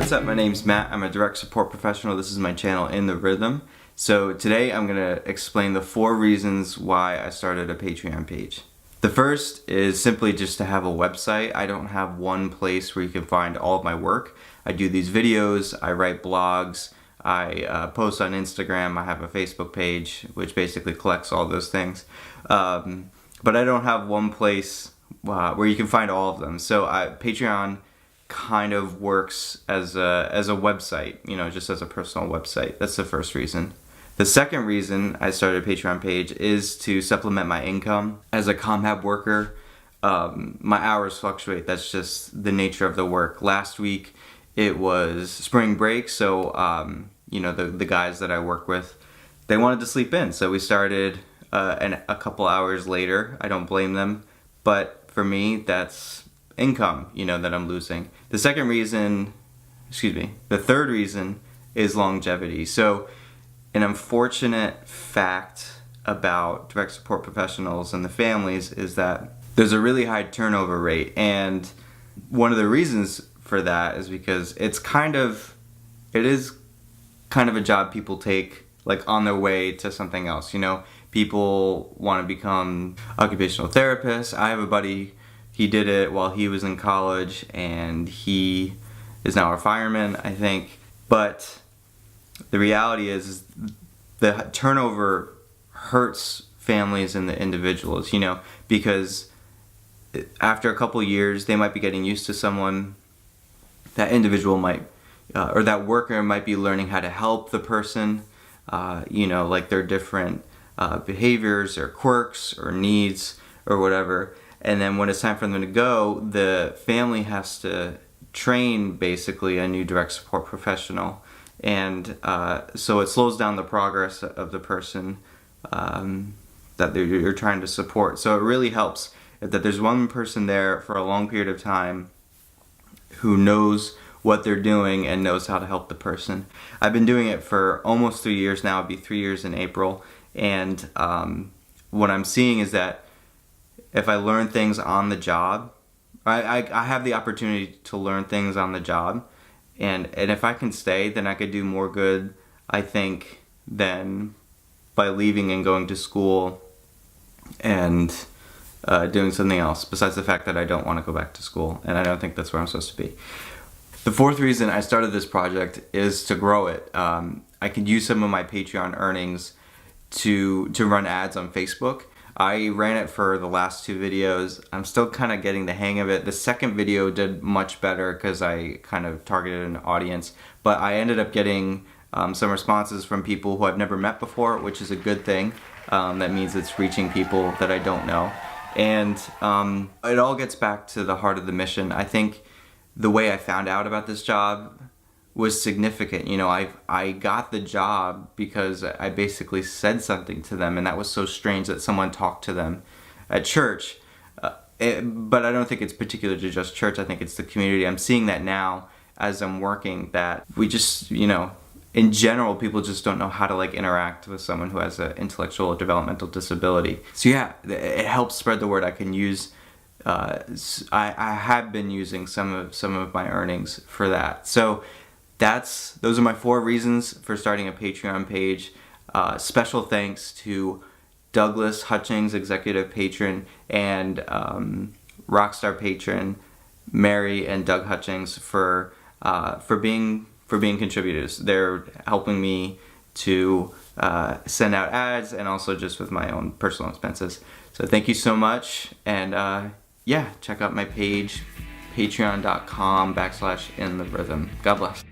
what's up? My name's Matt. I'm a direct support professional. This is my channel, In the Rhythm. So today I'm going to explain the 4 reasons why I started a Patreon page. The first is simply just to have a website. I don't have one place where you can find all of my work. I do these videos, I write blogs, I post on Instagram, I have a Facebook page which basically collects all those things. But I don't have one place where you can find all of them. So Patreon kind of works as a website, you know, just as a personal website. That's the first reason. The second reason I started a Patreon page is to supplement my income. As a ComHab worker, my hours fluctuate. That's just the nature of the work. Last week it was spring break, so you know, the guys that I work with, they wanted to sleep in, so we started a couple hours later. I don't blame them, but for me, that's income, you know, that I'm losing. The third reason is longevity. So an unfortunate fact about direct support professionals and the families is that there's a really high turnover rate, and one of the reasons for that is because it is kind of a job people take like on their way to something else. You know, people want to become occupational therapists. I have a buddy, he did it while he was in college, and he is now a fireman, I think. But the reality is the turnover hurts families and the individuals, you know, because after a couple years, they might be getting used to someone. That individual might, or that worker might be learning how to help the person, you know, like their different behaviors or quirks or needs or whatever. And then when it's time for them to go, the family has to train basically a new direct support professional. And so it slows down the progress of the person that you're trying to support. So it really helps that there's one person there for a long period of time who knows what they're doing and knows how to help the person. I've been doing it for almost 3 years now. It'll be 3 years in April. And what I'm seeing is that if I learn things on the job, I have the opportunity to learn things on the job, and if I can stay, then I could do more good, I think, than by leaving and going to school and doing something else, besides the fact that I don't want to go back to school, and I don't think that's where I'm supposed to be. The fourth reason I started this project is to grow it. I could use some of my Patreon earnings to run ads on Facebook. I ran it for the last 2 videos. I'm still kind of getting the hang of it. The second video did much better because I kind of targeted an audience, but I ended up getting some responses from people who I've never met before, which is a good thing. That means it's reaching people that I don't know. And it all gets back to the heart of the mission. I think the way I found out about this job was significant. You know, I got the job because I basically said something to them, and that was so strange that someone talked to them at church. But I don't think it's particular to just church. I think it's the community. I'm seeing that now as I'm working, that we just, you know, in general, people just don't know how to like interact with someone who has an intellectual or developmental disability. So yeah, it helps spread the word. I can use I have been using some of my earnings for that. So those are my 4 reasons for starting a Patreon page. Special thanks to Douglas Hutchings, executive patron, and Rockstar patron Mary and Doug Hutchings for being contributors. They're helping me to send out ads, and also just with my own personal expenses. So thank you so much, and yeah, check out my page, patreon.com/intherhythm. God bless.